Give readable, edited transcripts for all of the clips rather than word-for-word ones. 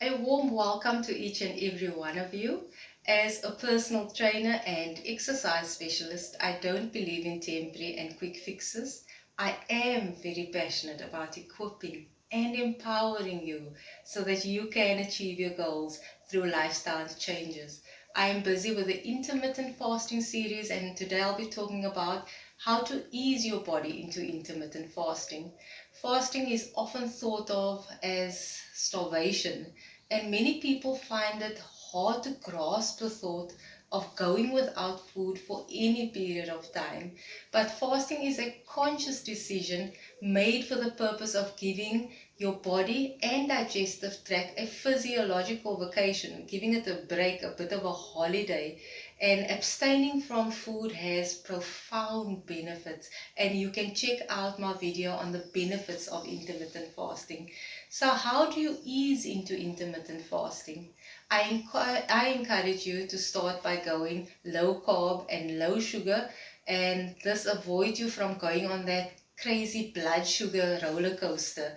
A warm welcome to each and every one of you. As a personal trainer and exercise specialist, I don't believe in temporary and quick fixes. I am very passionate about equipping and empowering you so that you can achieve your goals through lifestyle changes. I am busy with the intermittent fasting series, and today I'll be talking about how to ease your body into intermittent fasting. Fasting is often thought of as starvation, and many people find it hard to grasp the thought of going without food for any period of time. But fasting is a conscious decision made for the purpose of giving your body and digestive tract a physiological vacation, giving it a break, a bit of a holiday. And abstaining from food has profound benefits, and you can check out my video on the benefits of intermittent fasting. So how do you ease into intermittent fasting? I encourage you to start by going low carb and low sugar, and this avoids you from going on that crazy blood sugar roller coaster,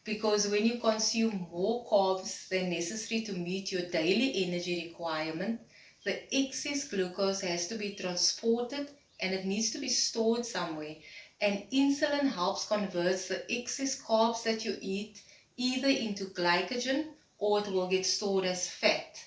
because when you consume more carbs than necessary to meet your daily energy requirement, the excess glucose has to be transported and it needs to be stored somewhere. And insulin helps convert the excess carbs that you eat either into glycogen or it will get stored as fat.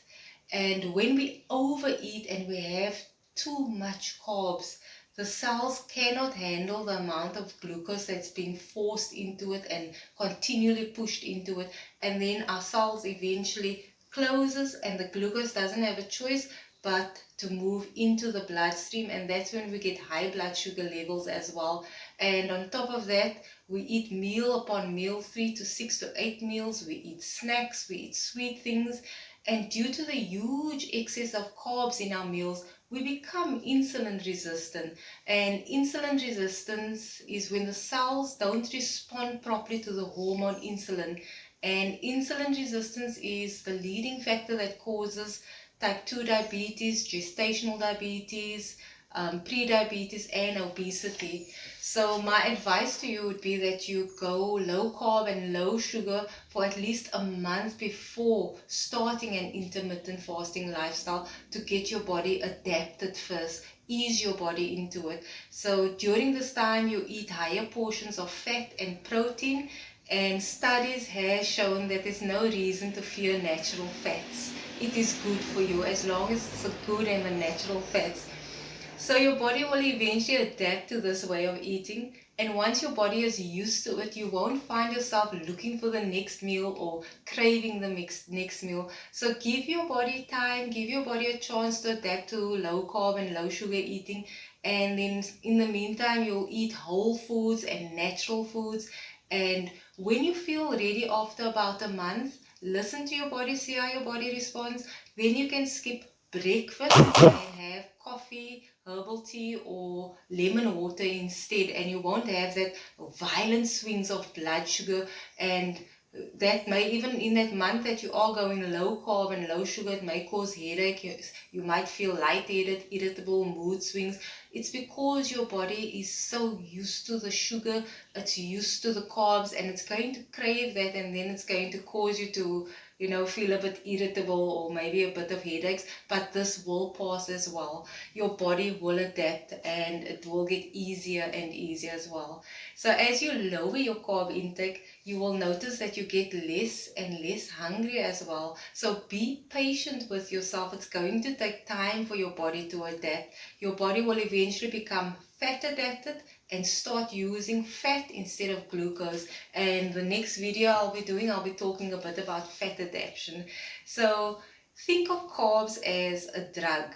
And when we overeat and we have too much carbs, the cells cannot handle the amount of glucose that's being forced into it and continually pushed into it. And then our cells eventually closes and the glucose doesn't have a choice but to move into the bloodstream, and that's when we get high blood sugar levels as well. And on top of that, we eat meal upon meal, 3 to 6 to 8 meals. We eat snacks, we eat sweet things, and due to the huge excess of carbs in our meals, we become insulin resistant. And insulin resistance is when the cells don't respond properly to the hormone insulin. And insulin resistance is the leading factor that causes type 2 diabetes, gestational diabetes, pre-diabetes, and obesity. So my advice to you would be that you go low carb and low sugar for at least a month before starting an intermittent fasting lifestyle to get your body adapted first. Ease your body into it. So during this time you eat higher portions of fat and protein, and studies have shown that there's no reason to fear natural fats. It is good for you as long as it's the good and the natural fats. So your body will eventually adapt to this way of eating, and once your body is used to it, you won't find yourself looking for the next meal or craving the next meal. So give your body time, give your body a chance to adapt to low carb and low sugar eating, and then in the meantime you'll eat whole foods and natural foods. And when you feel ready after about a month, listen to your body, see how your body responds. Then you can skip breakfast and have coffee, herbal tea, or lemon water instead, and you won't have that violent swings of blood sugar. And that may, even in that month that you are going low carb and low sugar, it may cause headache. You might feel lightheaded, irritable, mood swings. It's because your body is so used to the sugar, it's used to the carbs, and it's going to crave that, and then it's going to cause you to feel a bit irritable or maybe a bit of headaches. But this will pass as well. Your body will adapt and it will get easier and easier as well. So as you lower your carb intake, you will notice that you get less and less hungry as well. So be patient with yourself. It's going to take time for your body to adapt. Your body will eventually become fat adapted and start using fat instead of glucose. And the next video I'll be talking a bit about fat adaptation. So think of carbs as a drug.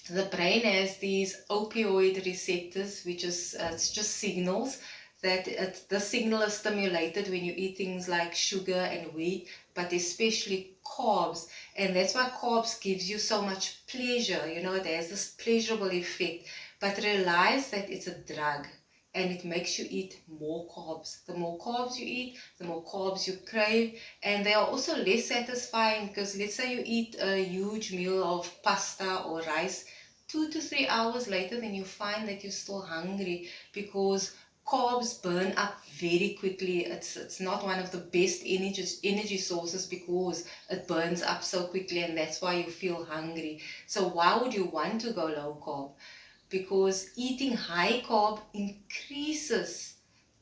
The brain has these opioid receptors, which is it's just signals that the signal is stimulated when you eat things like sugar and wheat, but especially carbs. And that's why carbs gives you so much pleasure. It has this pleasurable effect. But realize that it's a drug, and it makes you eat more carbs. The more carbs you eat, the more carbs you crave, and they are also less satisfying, because let's say you eat a huge meal of pasta or rice, 2 to 3 hours later, then you find that you're still hungry, because carbs burn up very quickly. It's not one of the best energy sources because it burns up so quickly, and that's why you feel hungry. So why would you want to go low carb? Because eating high carb increases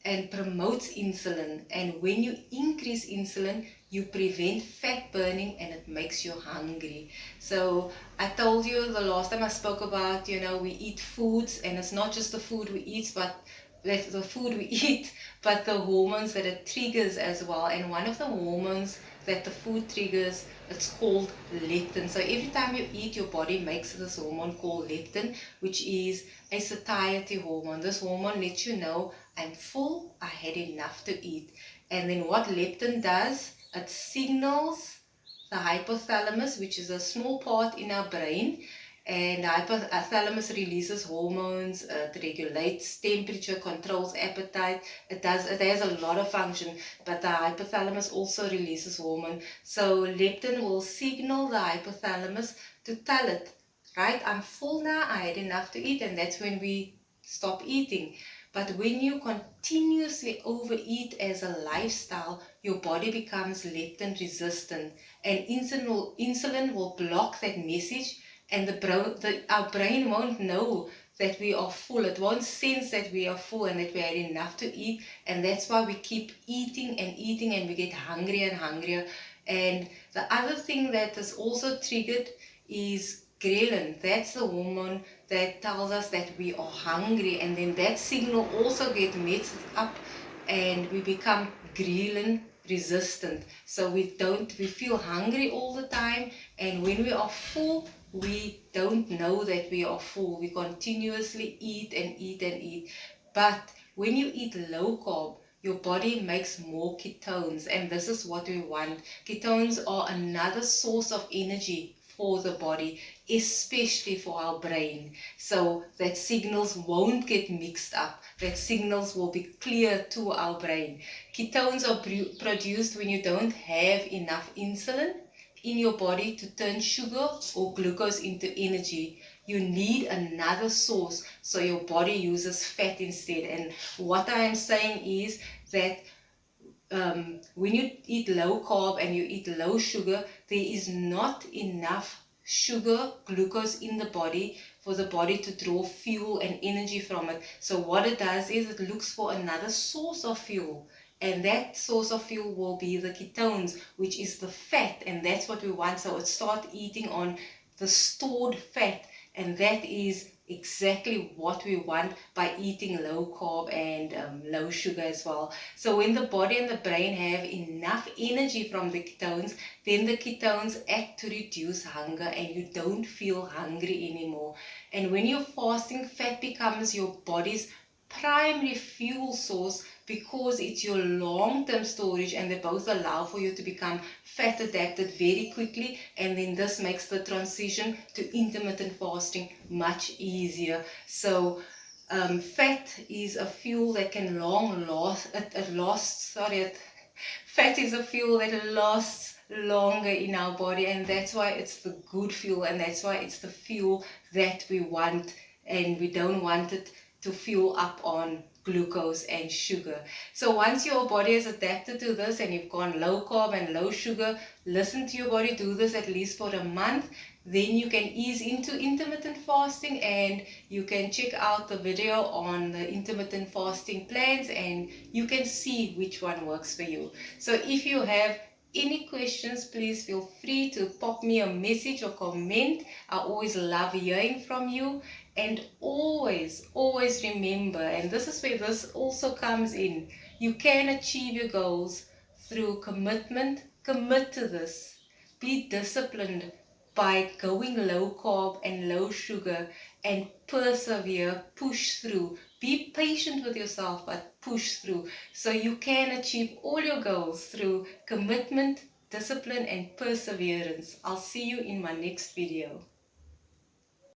and promotes insulin, and when you increase insulin, you prevent fat burning and it makes you hungry. So I told you the last time I spoke about, we eat foods, and it's not just the food we eat, but the food we eat, but the hormones that it triggers as well. And one of the hormones that the food triggers, it's called leptin. So every time you eat, your body makes this hormone called leptin, which is a satiety hormone. This hormone lets you know, I'm full, I had enough to eat. And then what leptin does, it signals the hypothalamus, which is a small part in our brain, and the hypothalamus releases hormones, it regulates temperature, controls appetite. It has a lot of function, but the hypothalamus also releases hormone. So leptin will signal the hypothalamus to tell it, right, I'm full now, I had enough to eat, and that's when we stop eating. But when you continuously overeat as a lifestyle, your body becomes leptin resistant, and insulin will block that message, and our brain won't know that we are full. It won't sense that we are full and that we had enough to eat, and that's why we keep eating and eating, and we get hungrier and hungrier. And the other thing that is also triggered is ghrelin. That's the hormone that tells us that we are hungry, and then that signal also gets messed up, and we become ghrelin resistant. So we feel hungry all the time, and when we are full, we don't know that we are full. We continuously eat and eat and eat. But when you eat low carb, your body makes more ketones, and this is what we want. Ketones are another source of energy for the body, especially for our brain, so that signals won't get mixed up, that signals will be clear to our brain. Ketones are produced when you don't have enough insulin in your body to turn sugar or glucose into energy. You need another source, so your body uses fat instead. And what I am saying is that when you eat low carb and you eat low sugar, there is not enough sugar, glucose in the body for the body to draw fuel and energy from it. So what it does is it looks for another source of fuel, and that source of fuel will be the ketones, which is the fat, and that's what we want. So it starts eating on the stored fat, and that is exactly what we want by eating low carb and low sugar as well. So when the body and the brain have enough energy from the ketones, then the ketones act to reduce hunger, and you don't feel hungry anymore. And when you're fasting, fat becomes your body's primary fuel source, because it's your long-term storage, and they both allow for you to become fat adapted very quickly, and then this makes the transition to intermittent fasting much easier. So fat is a fuel that can fat is a fuel that lasts longer in our body, and that's why it's the good fuel, and that's why it's the fuel that we want, and we don't want it to fuel up on glucose and sugar. So once your body is adapted to this and you've gone low carb and low sugar, listen to your body, do this at least for a month, then you can ease into intermittent fasting, and you can check out the video on the intermittent fasting plans, and you can see which one works for you. So if you have any questions, please feel free to pop me a message or comment. I always love hearing from you. And always remember, and this is where this also comes in, you can achieve your goals through commitment. Commit to this. Be disciplined by going low carb and low sugar, and persevere, push through. Be patient with yourself, but push through. So you can achieve all your goals through commitment, discipline, and perseverance. I'll see you in my next video.